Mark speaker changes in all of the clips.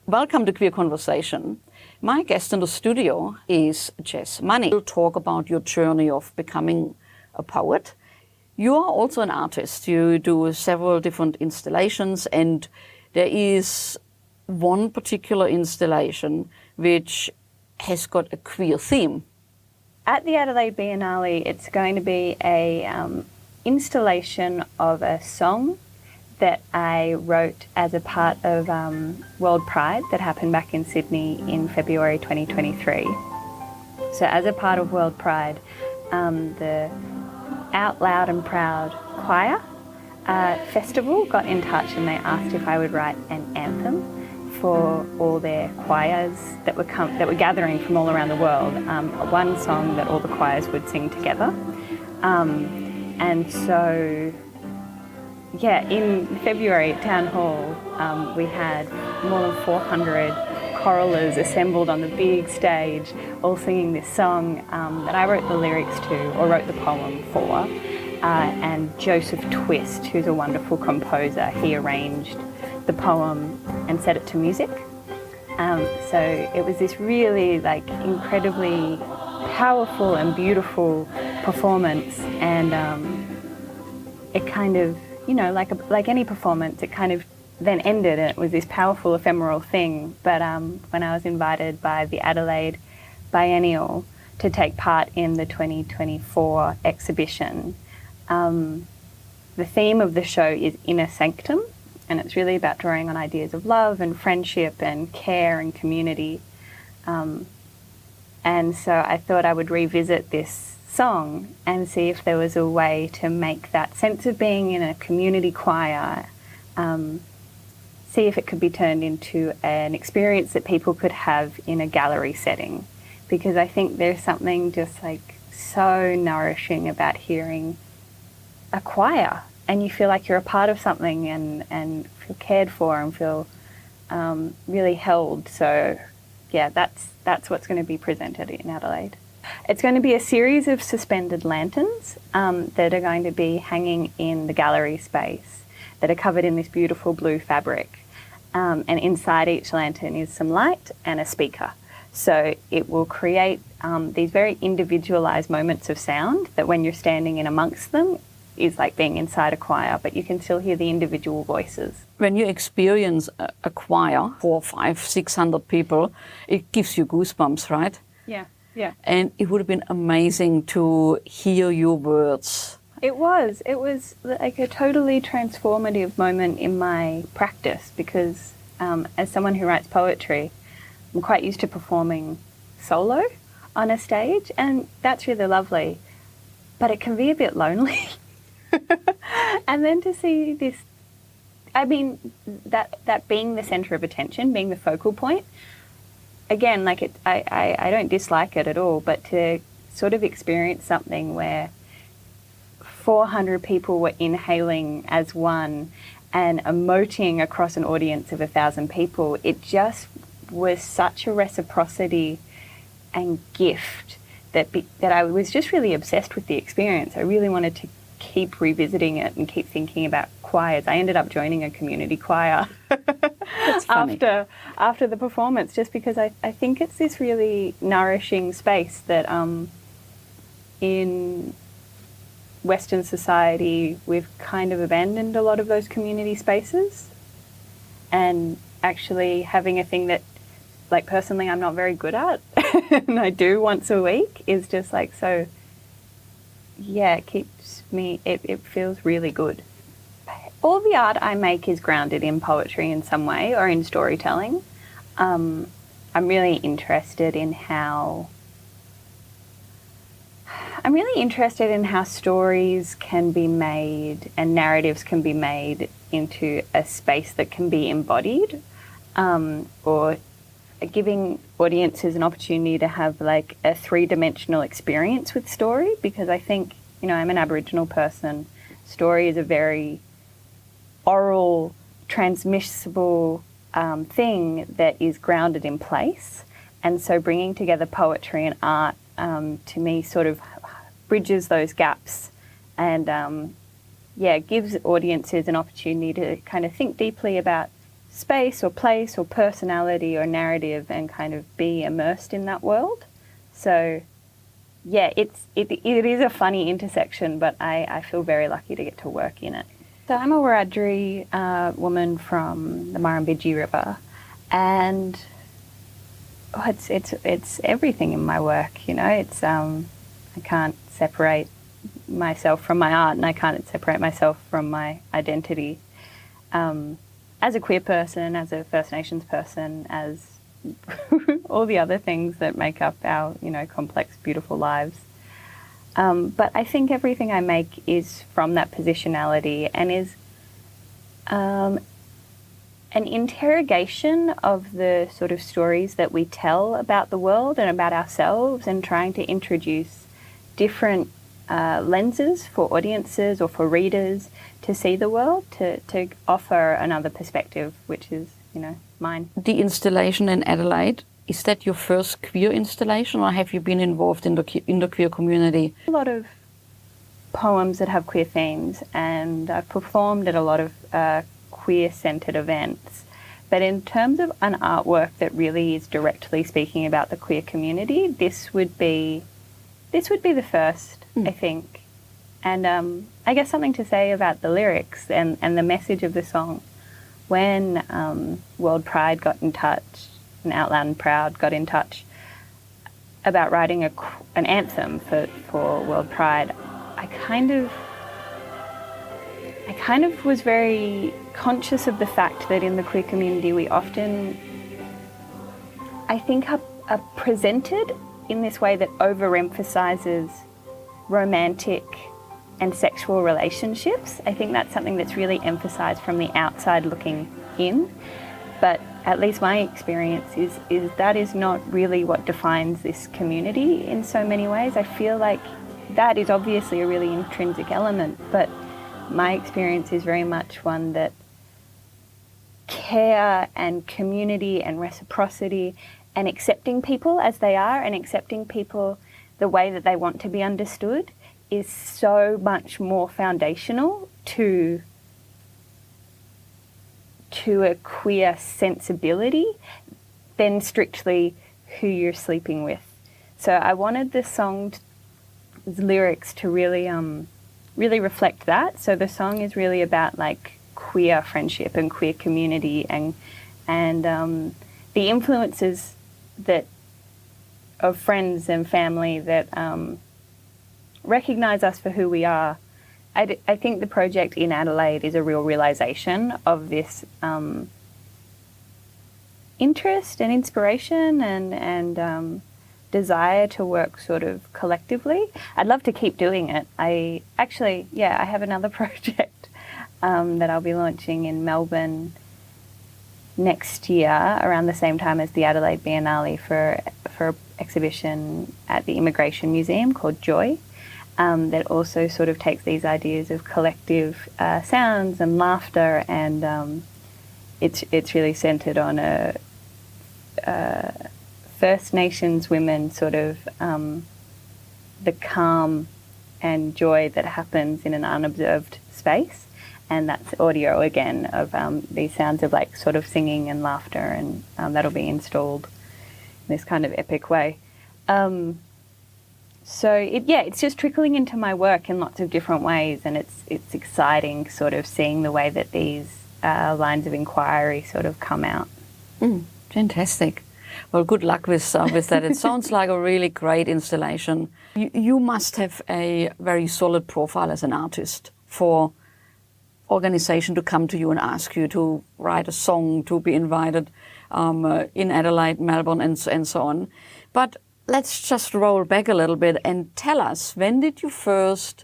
Speaker 1: Welcome to Queer Conversation. My guest in the studio is Jess Money. We'll talk about your journey of becoming a poet. You are also an artist. You do several different installations, and there is one particular installation which has got a queer theme.
Speaker 2: At the Adelaide Biennial, it's going to be a installation of a song that I wrote as a part of World Pride that happened back in Sydney in February 2023. So as a part of World Pride, the Out Loud and Proud Choir Festival got in touch and they asked if I would write an anthem for all their choirs that were gathering from all around the world, one song that all the choirs would sing together. And so, yeah, in February at Town Hall, we had more than 400 choralers assembled on the big stage, all singing this song that I wrote the lyrics to, or wrote the poem for. And Joseph Twist, who's a wonderful composer, he arranged the poem and set it to music. So it was this really incredibly powerful and beautiful performance, and it kind of, like any performance, it kind of then ended and it was this powerful ephemeral thing. But when I was invited by the Adelaide Biennial to take part in the 2024 exhibition, the theme of the show is Inner Sanctum, and it's really about drawing on ideas of love and friendship and care and community. And so I thought I would revisit this song and see if there was a way to make that sense of being in a community choir, see if it could be turned into an experience that people could have in a gallery setting. Because I think there's something just so nourishing about hearing a choir, and you feel like you're a part of something and feel cared for and feel really held. So yeah, that's what's going to be presented in Adelaide. It's going to be a series of suspended lanterns that are going to be hanging in the gallery space that are covered in this beautiful blue fabric. And inside each lantern is some light and a speaker. So it will create these very individualised moments of sound that when you're standing in amongst them is like being inside a choir, but you can still hear the individual voices.
Speaker 1: When you experience a choir, 400, 500, 600 people, it gives you goosebumps, right?
Speaker 2: Yeah, yeah.
Speaker 1: And it would have been amazing to hear your words.
Speaker 2: It was like a totally transformative moment in my practice because as someone who writes poetry, I'm quite used to performing solo on a stage, and that's really lovely, but it can be a bit lonely. And then to see this, I mean, that being the centre of attention, being the focal point, again, I don't dislike it at all, but to sort of experience something where 400 people were inhaling as one and emoting across an audience of 1,000 people, it just was such a reciprocity and gift that I was just really obsessed with the experience. I really wanted to keep revisiting it and keep thinking about choirs. I ended up joining a community choir after the performance, just because I think it's this really nourishing space that in Western society we've kind of abandoned a lot of those community spaces, and actually having a thing that, like, personally I'm not very good at and I do once a week is just so, yeah, it keeps me, it feels really good. All the art I make is grounded in poetry in some way or in storytelling. I'm really interested in how stories can be made and narratives can be made into a space that can be embodied, or giving audiences an opportunity to have a three-dimensional experience with story, because I think, I'm an Aboriginal person. Story is a very oral, transmissible thing that is grounded in place. And so bringing together poetry and art, to me, sort of bridges those gaps and, gives audiences an opportunity to kind of think deeply about space or place or personality or narrative and kind of be immersed in that world. So yeah, it is a funny intersection, but I feel very lucky to get to work in it. So I'm a Wiradjuri woman from the Murrumbidgee River, and it's everything in my work. You know, it's I can't separate myself from my art, and I can't separate myself from my identity as a queer person, as a First Nations person, as all the other things that make up our, you know, complex, beautiful lives. But I think everything I make is from that positionality and is an interrogation of the sort of stories that we tell about the world and about ourselves, and trying to introduce different lenses for audiences or for readers to see the world, to offer another perspective, which is, you know, mine.
Speaker 1: The installation in Adelaide, is that your first queer installation, or have you been involved in the queer community?
Speaker 2: A lot of poems that have queer themes, and I've performed at a lot of queer-centred events. But in terms of an artwork that really is directly speaking about the queer community, this would be the first, I think. And I guess something to say about the lyrics and the message of the song. When World Pride got in touch, and Out Loud and Proud got in touch about writing an anthem for World Pride, I kind of was very conscious of the fact that in the queer community we often, I think, are presented in this way that overemphasizes romantic and sexual relationships. I think that's something that's really emphasized from the outside looking in. But at least my experience is that is not really what defines this community in so many ways. I feel like that is obviously a really intrinsic element, but my experience is very much one that care and community and reciprocity and accepting people as they are and accepting people the way that they want to be understood is so much more foundational to a queer sensibility than strictly who you're sleeping with. So I wanted the song's lyrics to really reflect that. So the song is really about like queer friendship and queer community and the influences that of friends and family that recognise us for who we are. I think the project in Adelaide is a real realisation of this interest and inspiration and desire to work sort of collectively. I'd love to keep doing it. I have another project that I'll be launching in Melbourne next year around the same time as the Adelaide Biennial for an exhibition at the Immigration Museum called Joy. That also sort of takes these ideas of collective sounds and laughter, and it's really centred on a First Nations women sort of the calm and joy that happens in an unobserved space, and that's audio again of these sounds of like sort of singing and laughter, and that'll be installed in this kind of epic way. So it's just trickling into my work in lots of different ways, and it's exciting sort of seeing the way that these lines of inquiry sort of come out.
Speaker 1: Fantastic. Well, good luck with that. It sounds like a really great installation. You must have a very solid profile as an artist for organization to come to you and ask you to write a song, to be invited in Adelaide, Melbourne, and so on. But let's just roll back a little bit and tell us, when did you first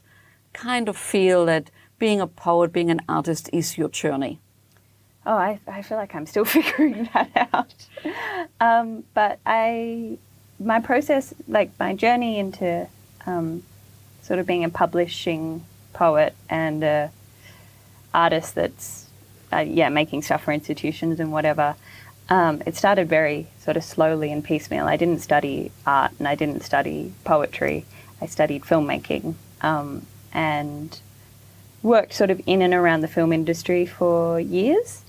Speaker 1: kind of feel that being a poet, being an artist is your journey?
Speaker 2: Oh, I feel like I'm still figuring that out. But my process, like my journey into sort of being a publishing poet and a artist that's, making stuff for institutions and whatever, it started very sort of slowly and piecemeal. I didn't study art and I didn't study poetry. I studied filmmaking and worked sort of in and around the film industry for years.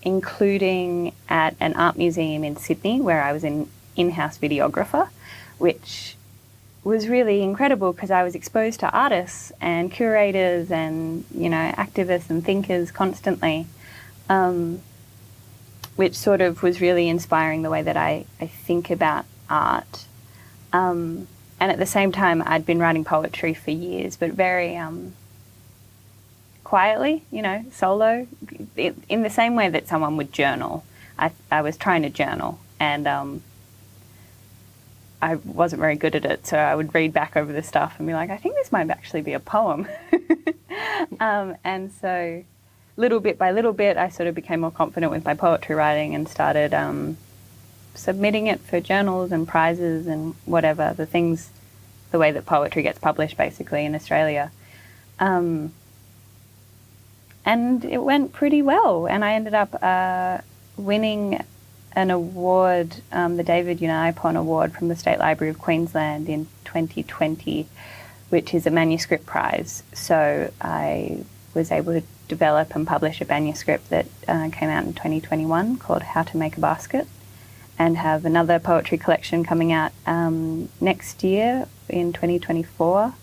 Speaker 2: including at an art museum in Sydney where I was an in-house videographer, which was really incredible because I was exposed to artists and curators and, you know, activists and thinkers constantly, which sort of was really inspiring the way that I think about art. And at the same time, I'd been writing poetry for years, but very quietly, you know, solo, in the same way that someone would journal. I was trying to journal, and I wasn't very good at it, so I would read back over the stuff and be like, I think this might actually be a poem. And so little bit by little bit, I sort of became more confident with my poetry writing and started submitting it for journals and prizes and whatever, the way that poetry gets published basically in Australia. And it went pretty well, and I ended up winning an award, the David Unai Award from the State Library of Queensland in 2020, which is a manuscript prize. So I was able to develop and publish a manuscript that came out in 2021 called How to Make a Basket, and have another poetry collection coming out next year in 2024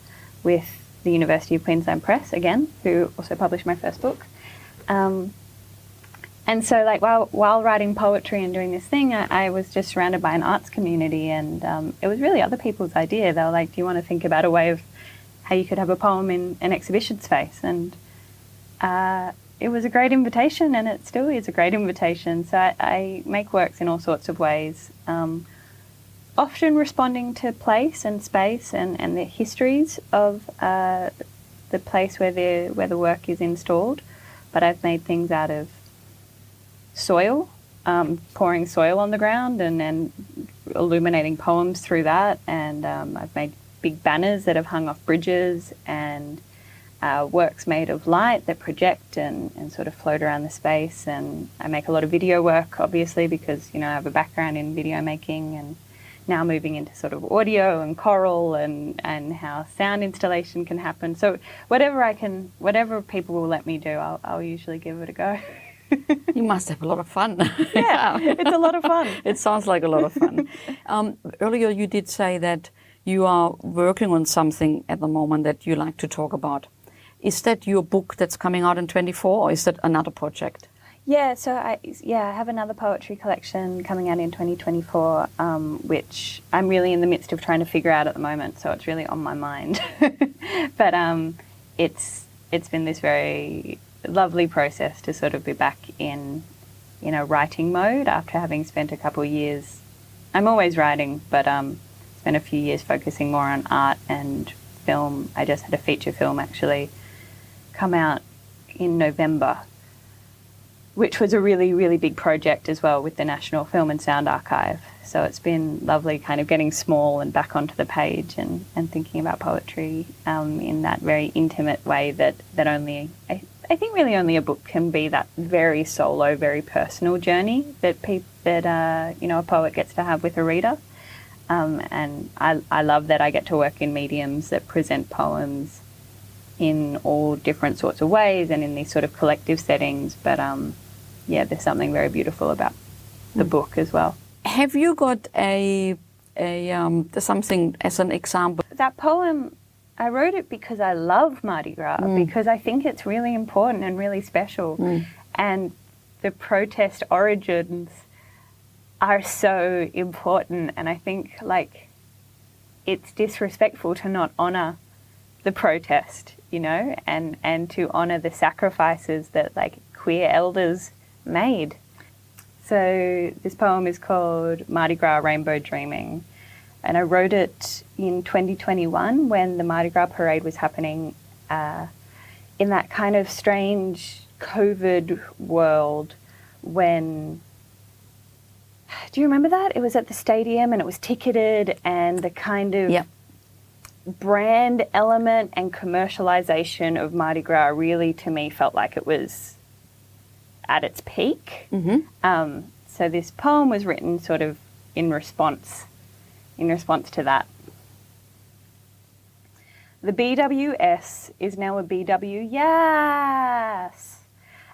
Speaker 2: with the University of Queensland Press again, who also published my first book. And so, like, while writing poetry and doing this thing, I was just surrounded by an arts community, and it was really other people's idea. They were like, do you want to think about a way of how you could have a poem in an exhibition space? And it was a great invitation, and it still is a great invitation. So I make works in all sorts of ways, often responding to place and space and the histories of the place where the work is installed. But I've made things out of soil, pouring soil on the ground and illuminating poems through that. And I've made big banners that have hung off bridges, and works made of light that project and sort of float around the space. And I make a lot of video work, obviously, because, you know, I have a background in video making, and now moving into sort of audio and choral and how sound installation can happen. So whatever people will let me do, I'll usually give it a go.
Speaker 1: You must have a lot of fun.
Speaker 2: Yeah, it's a lot of fun.
Speaker 1: It sounds like a lot of fun. Earlier you did say that you are working on something at the moment that you like to talk about. Is that your book that's coming out in 24, or is that another project?
Speaker 2: Yeah, so I have another poetry collection coming out in 2024, which I'm really in the midst of trying to figure out at the moment, so it's really on my mind. But it's been this very lovely process to sort of be back in writing mode after having spent a couple of years. I'm always writing, but spent a few years focusing more on art and film. I just had a feature film actually come out in November, which was a really, really big project as well with the National Film and Sound Archive. So it's been lovely kind of getting small and back onto the page and thinking about poetry in that very intimate way that only, I think really only a book can be, that very solo, very personal journey that a poet gets to have with a reader. And I love that I get to work in mediums that present poems in all different sorts of ways and in these sort of collective settings. But there's something very beautiful about the book as well.
Speaker 1: Have you got something as an example?
Speaker 2: That poem, I wrote it because I love Mardi Gras, because I think it's really important and really special. And the protest origins are so important. And I think, like, it's disrespectful to not honour the protest, and to honour the sacrifices that, like, queer elders made. So this poem is called Mardi Gras Rainbow Dreaming, and I wrote it in 2021 when the Mardi Gras parade was happening in that kind of strange COVID world when... Do you remember that? It was at the stadium and it was ticketed, and the kind of brand element and commercialisation of Mardi Gras really, to me, felt like it was at its peak. So this poem was written sort of in response to that. The BWS is now a BW yes.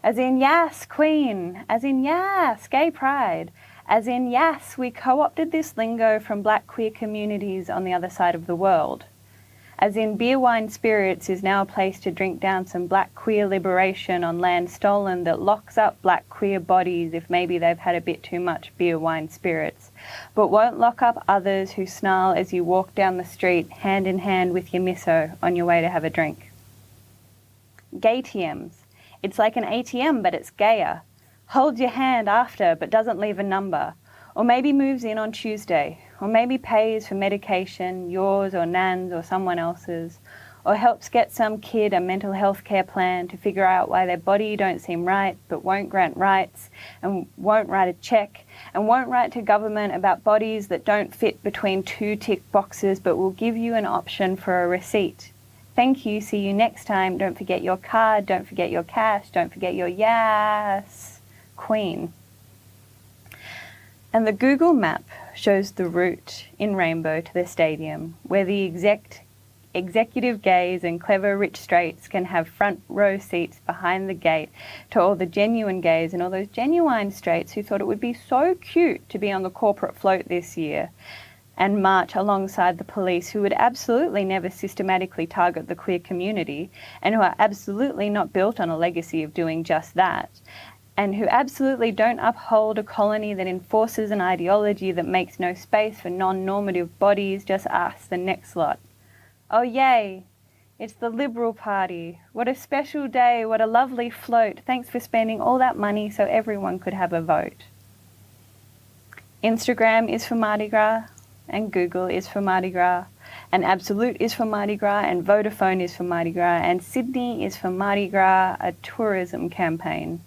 Speaker 2: As in, yes, Queen. As in, yes, gay pride. As in, yes, we co-opted this lingo from black queer communities on the other side of the world. As in, beer, wine, spirits is now a place to drink down some black queer liberation on land stolen that locks up black queer bodies if maybe they've had a bit too much beer, wine, spirits, but won't lock up others who snarl as you walk down the street hand in hand with your misso on your way to have a drink. Gay TMs. It's like an ATM, but it's gayer. Holds your hand after, but doesn't leave a number. Or maybe moves in on Tuesday. Or maybe pays for medication, yours or Nan's or someone else's. Or helps get some kid a mental health care plan to figure out why their body don't seem right, but won't grant rights, and won't write a check, and won't write to government about bodies that don't fit between 2 tick boxes, but will give you an option for a receipt. Thank you, see you next time. Don't forget your card, don't forget your cash, don't forget your yes, Queen. And the Google map shows the route in Rainbow to the stadium, where the executive gays and clever rich straights can have front row seats behind the gate to all the genuine gays and all those genuine straights who thought it would be so cute to be on the corporate float this year and march alongside the police, who would absolutely never systematically target the queer community and who are absolutely not built on a legacy of doing just that, and who absolutely don't uphold a colony that enforces an ideology that makes no space for non-normative bodies. Just ask the next lot. Oh yay, it's the Liberal Party. What a special day, what a lovely float. Thanks for spending all that money so everyone could have a vote. Instagram is for Mardi Gras, and Google is for Mardi Gras, and Absolute is for Mardi Gras, and Vodafone is for Mardi Gras, and Sydney is for Mardi Gras, a tourism campaign.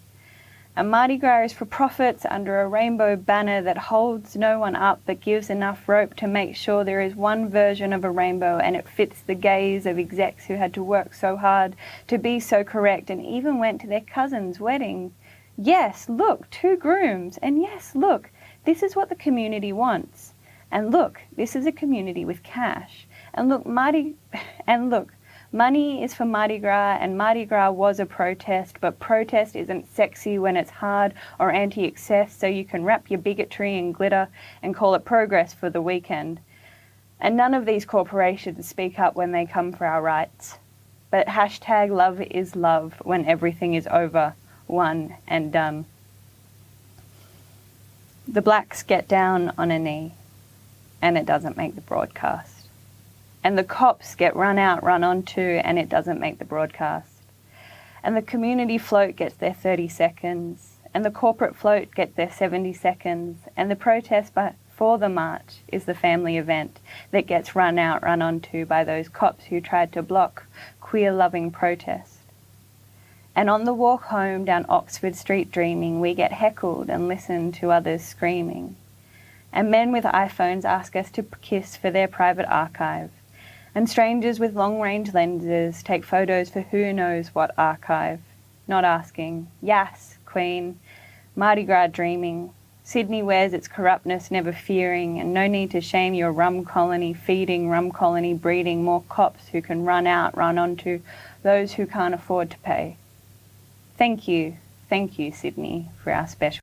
Speaker 2: And Mardi Gras is for profits under a rainbow banner that holds no one up but gives enough rope to make sure there is one version of a rainbow and it fits the gaze of execs who had to work so hard to be so correct and even went to their cousin's wedding. Yes, look, 2 grooms. And yes, look, this is what the community wants. And look, this is a community with cash. And look, money is for Mardi Gras, and Mardi Gras was a protest, but protest isn't sexy when it's hard or anti-excess, so you can wrap your bigotry in glitter and call it progress for the weekend. And none of these corporations speak up when they come for our rights. But hashtag love is love when everything is over, won and done. The blacks get down on a knee, and it doesn't make the broadcast. And the cops get run out, run onto, and it doesn't make the broadcast. And the community float gets their 30 seconds, and the corporate float gets their 70 seconds, and the protest for the march is the family event that gets run out, run onto by those cops who tried to block queer-loving protest. And on the walk home down Oxford Street dreaming, we get heckled and listen to others screaming. And men with iPhones ask us to kiss for their private archive. And strangers with long-range lenses take photos for who knows what archive. Not asking, yes, Queen, Mardi Gras dreaming. Sydney wears its corruptness, never fearing, and no need to shame your rum colony, feeding rum colony, breeding more cops who can run out, run onto those who can't afford to pay. Thank you, Sydney, for our special